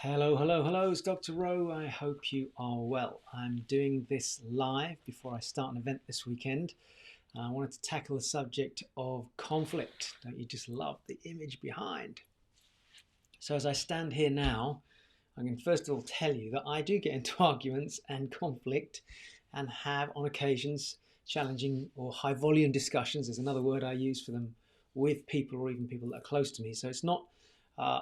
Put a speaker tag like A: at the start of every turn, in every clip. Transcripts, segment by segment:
A: Hello, hello, hello, it's Dr. Rowe. I hope you are well. I'm doing this live before I start an event this weekend. I wanted to tackle the subject of conflict. Don't you just love the image behind? So, as I stand here now, I can first of all tell you that I do get into arguments and conflict and have on occasions challenging or high volume discussions, is another word I use for them, with people or even people that are close to me. So it's not,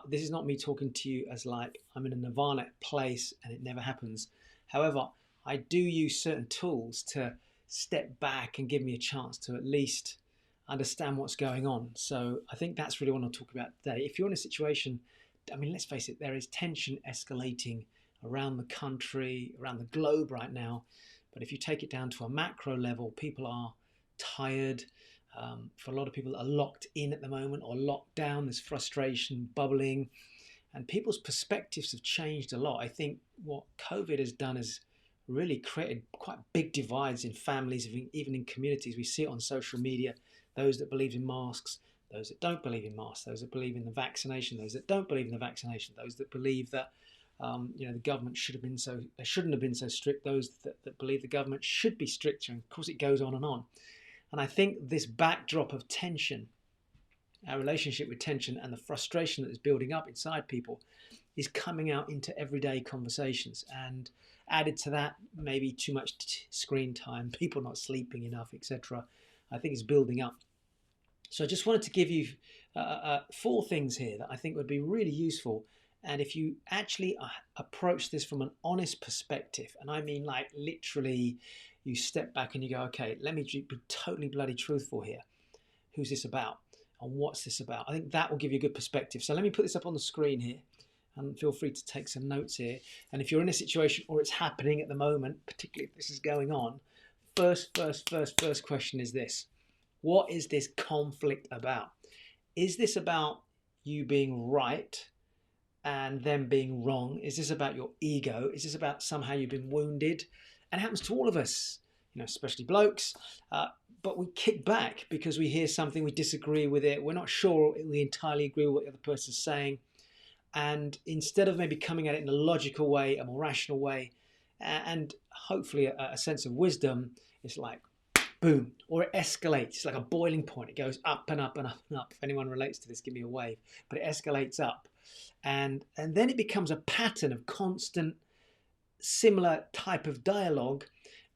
A: this is not me talking to you as like I'm in a nirvana place and it never happens. However, I do use certain tools to step back and give me a chance to at least understand what's going on. So I think that's really what I'll talk about today. If you're in a situation, I mean, let's face it, there is tension escalating around the country, around the globe right now. But if you take it down to a macro level, people are tired. For a lot of people that are locked in at the moment or locked down, there's frustration bubbling, and people's perspectives have changed a lot. I think what COVID has done is really created quite big divides in families, even in communities. We see it on social media, those that believe in masks, those that don't believe in masks, those that believe in the vaccination, those that don't believe in the vaccination, those that believe that the government should have been so, they shouldn't have been so strict, those that believe the government should be stricter, and of course it goes on and on. And I think this backdrop of tension, our relationship with tension and the frustration that is building up inside people is coming out into everyday conversations. And added to that, maybe too much screen time, people not sleeping enough, etc. I think is building up. So I just wanted to give you four things here that I think would be really useful. And if you actually approach this from an honest perspective, and I mean like literally you step back and you go, okay, let me be totally bloody truthful here. Who's this about? And what's this about? I think that will give you a good perspective. So let me put this up on the screen here, and feel free to take some notes here. And if you're in a situation or it's happening at the moment, particularly if this is going on, first question is this. What is this conflict about? Is this about you being right and them being wrong? Is this about your ego? Is this about somehow you've been wounded? And it happens to all of us, especially blokes. But we kick back because we hear something, we disagree with it. We're not sure we entirely agree with what the other person's saying. And instead of maybe coming at it in a logical way, a more rational way, and hopefully a sense of wisdom, it's like, boom, or it escalates. It's like a boiling point. It goes up and up and up and up. If anyone relates to this, give me a wave. But it escalates up. And then it becomes a pattern of constant, similar type of dialogue.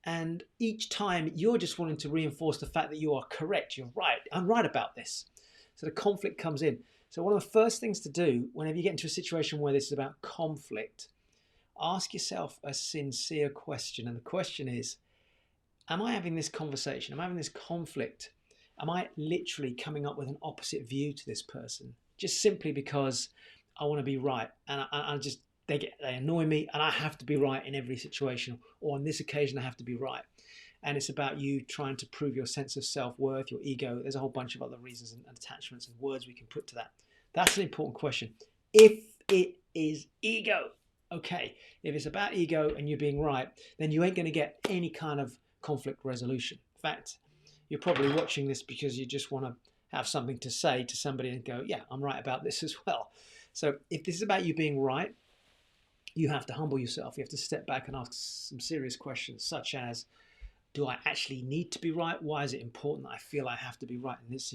A: And each time you're just wanting to reinforce the fact that you are correct. You're right. I'm right about this. So the conflict comes in. So one of the first things to do whenever you get into a situation where this is about conflict, ask yourself a sincere question. And the question is, am I having this conversation? Am I having this conflict? Am I literally coming up with an opposite view to this person just simply because I want to be right? And they annoy me and I have to be right in every situation, or on this occasion I have to be right. And it's about you trying to prove your sense of self-worth, your ego. There's a whole bunch of other reasons and attachments and words we can put to that. That's an important question. If it is ego, okay, if it's about ego and you're being right, then you ain't going to get any kind of conflict resolution. In fact, you're probably watching this because you just want to have something to say to somebody and go, yeah, I'm right about this as well. So if this is about you being right, you have to humble yourself. You have to step back and ask some serious questions, such as, do I actually need to be right? Why is it important that I feel I have to be right in this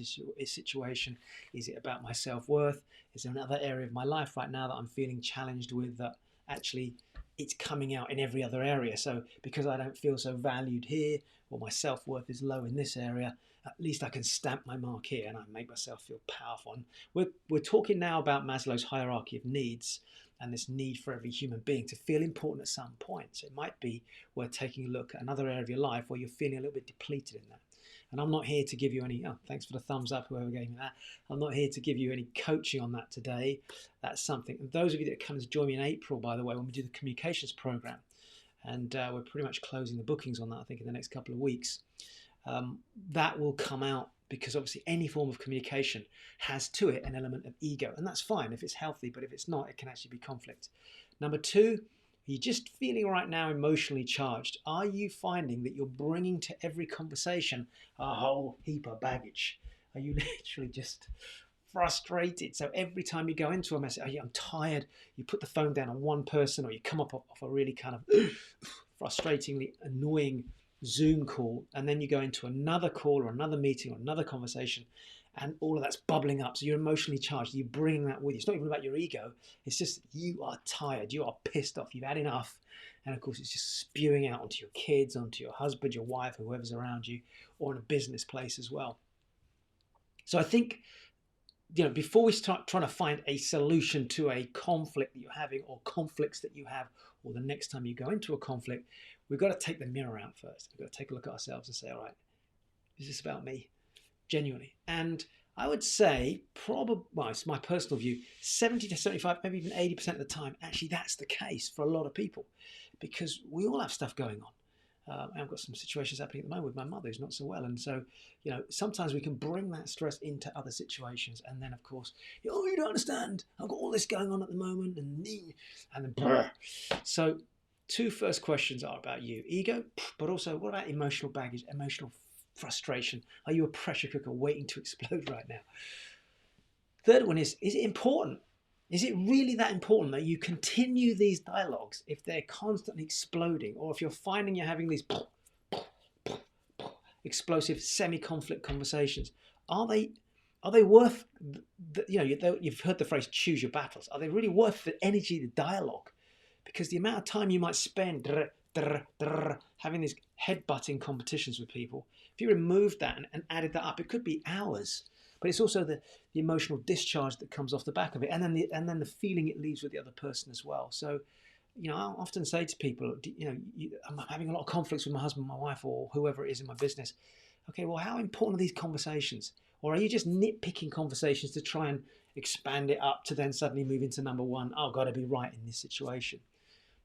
A: situation? Is it about my self-worth? Is there another area of my life right now that I'm feeling challenged with that actually it's coming out in every other area? So because I don't feel so valued here, or my self-worth is low in this area, at least I can stamp my mark here and I make myself feel powerful. And we're talking now about Maslow's hierarchy of needs, and this need for every human being to feel important at some point. So it might be worth taking a look at another area of your life where you're feeling a little bit depleted in that. And I'm not here to give you any, thanks for the thumbs up, whoever gave me that. I'm not here to give you any coaching on that today. That's something. And those of you that come to join me in April, by the way, when we do the communications program, and we're pretty much closing the bookings on that, I think, in the next couple of weeks, that will come out, because obviously any form of communication has to it an element of ego, and that's fine if it's healthy, but if it's not, it can actually be conflict. Number two, are you just feeling right now emotionally charged? Are you finding that you're bringing to every conversation a whole heap of baggage? Are you literally just frustrated. So every time you go into a message, oh yeah, I'm tired, you put the phone down on one person, or you come up off a really kind of frustratingly annoying Zoom call, and then you go into another call or another meeting or another conversation, and all of that's bubbling up. So you're emotionally charged. You're bringing that with you. It's not even about your ego. It's just you are tired. You are pissed off. You've had enough. And of course, it's just spewing out onto your kids, onto your husband, your wife, whoever's around you, or in a business place as well. So I think, before we start trying to find a solution to a conflict that you're having, or conflicts that you have, or the next time you go into a conflict, we've got to take the mirror out first. We've got to take a look at ourselves and say, all right, is this about me? Genuinely. And I would say well, it's my personal view, 70 to 75, maybe even 80% of the time, actually that's the case for a lot of people, because we all have stuff going on. I've got some situations happening at the moment with my mother who's not so well. And so, sometimes we can bring that stress into other situations. And then, of course, you don't understand. I've got all this going on at the moment. And then, so 2 first questions are about you. Ego, but also what about emotional baggage, emotional frustration? Are you a pressure cooker waiting to explode right now? Third one is it important? Is it really that important that you continue these dialogues if they're constantly exploding, or if you're finding you're having these explosive semi-conflict conversations? Are they worth, you've heard the phrase choose your battles. Are they really worth the energy, the dialogue? Because the amount of time you might spend having these head-butting competitions with people, if you removed that and added that up, it could be hours. But it's also the emotional discharge that comes off the back of it, and then the feeling it leaves with the other person as well. So, I often say to people, I'm having a lot of conflicts with my husband, my wife, or whoever it is in my business. Okay, well, how important are these conversations? Or are you just nitpicking conversations to try and expand it up to then suddenly move into number one? Oh, I've got to be right in this situation.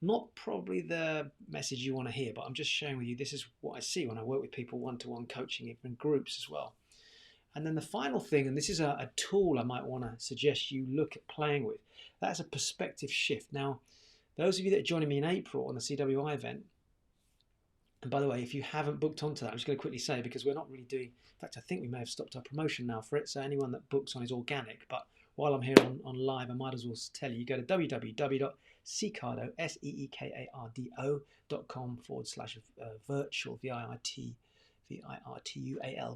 A: Not probably the message you want to hear, but I'm just sharing with you, this is what I see when I work with people one-to-one coaching, even in groups as well. And then the final thing, and this is a tool I might want to suggest you look at playing with, that's a perspective shift. Now, those of you that are joining me in April on the CWI event, and by the way, if you haven't booked onto that, I'm just going to quickly say, because we're not really doing, in fact, I think we may have stopped our promotion now for it, so anyone that books on is organic. But while I'm here on live, I might as well tell you, go to www.seekardo.com/virtual, virtual,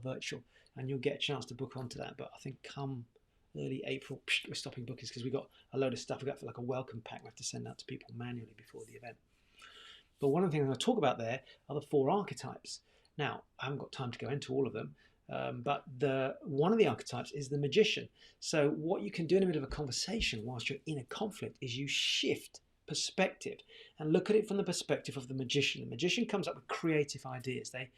A: virtual, and you'll get a chance to book onto that. But I think come early April, we're stopping bookings because we've got a load of stuff. We've got like a welcome pack we have to send out to people manually before the event. But one of the things I'm going to talk about there are the 4 archetypes. Now, I haven't got time to go into all of them, but one of the archetypes is the magician. So what you can do in the middle of a conversation whilst you're in a conflict is you shift perspective and look at it from the perspective of the magician. The magician comes up with creative ideas. They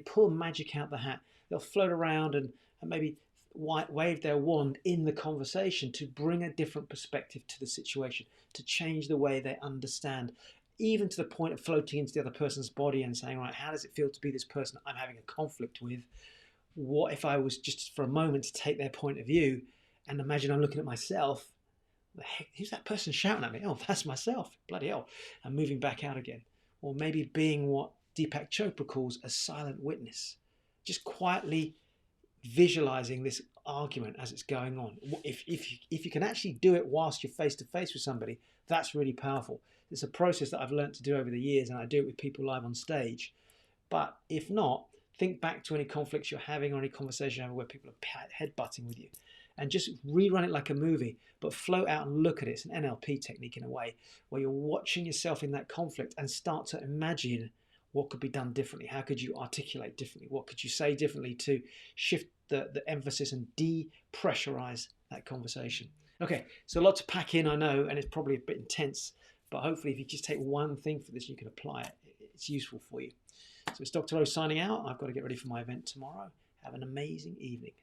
A: pull magic out the hat. They'll float around and maybe wave their wand in the conversation to bring a different perspective to the situation, to change the way they understand, even to the point of floating into the other person's body and saying, right, how does it feel to be this person I'm having a conflict with? What if I was just for a moment to take their point of view and imagine I'm looking at myself? The heck, who's that person shouting at me? Oh, that's myself. Bloody hell. And moving back out again. Or maybe being what Deepak Chopra calls a silent witness. Just quietly visualizing this argument as it's going on. If you can actually do it whilst you're face to face with somebody, that's really powerful. It's a process that I've learned to do over the years, and I do it with people live on stage. But if not, think back to any conflicts you're having or any conversation you're having where people are headbutting with you, and just rerun it like a movie, but float out and look at it. It's an NLP technique in a way, where you're watching yourself in that conflict and start to imagine what could be done differently. How could you articulate differently? What could you say differently to shift the emphasis and depressurize that conversation? Okay, so a lot to pack in, I know, and it's probably a bit intense, but hopefully if you just take one thing for this, you can apply it. It's useful for you. So it's Dr. O signing out. I've got to get ready for my event tomorrow. Have an amazing evening.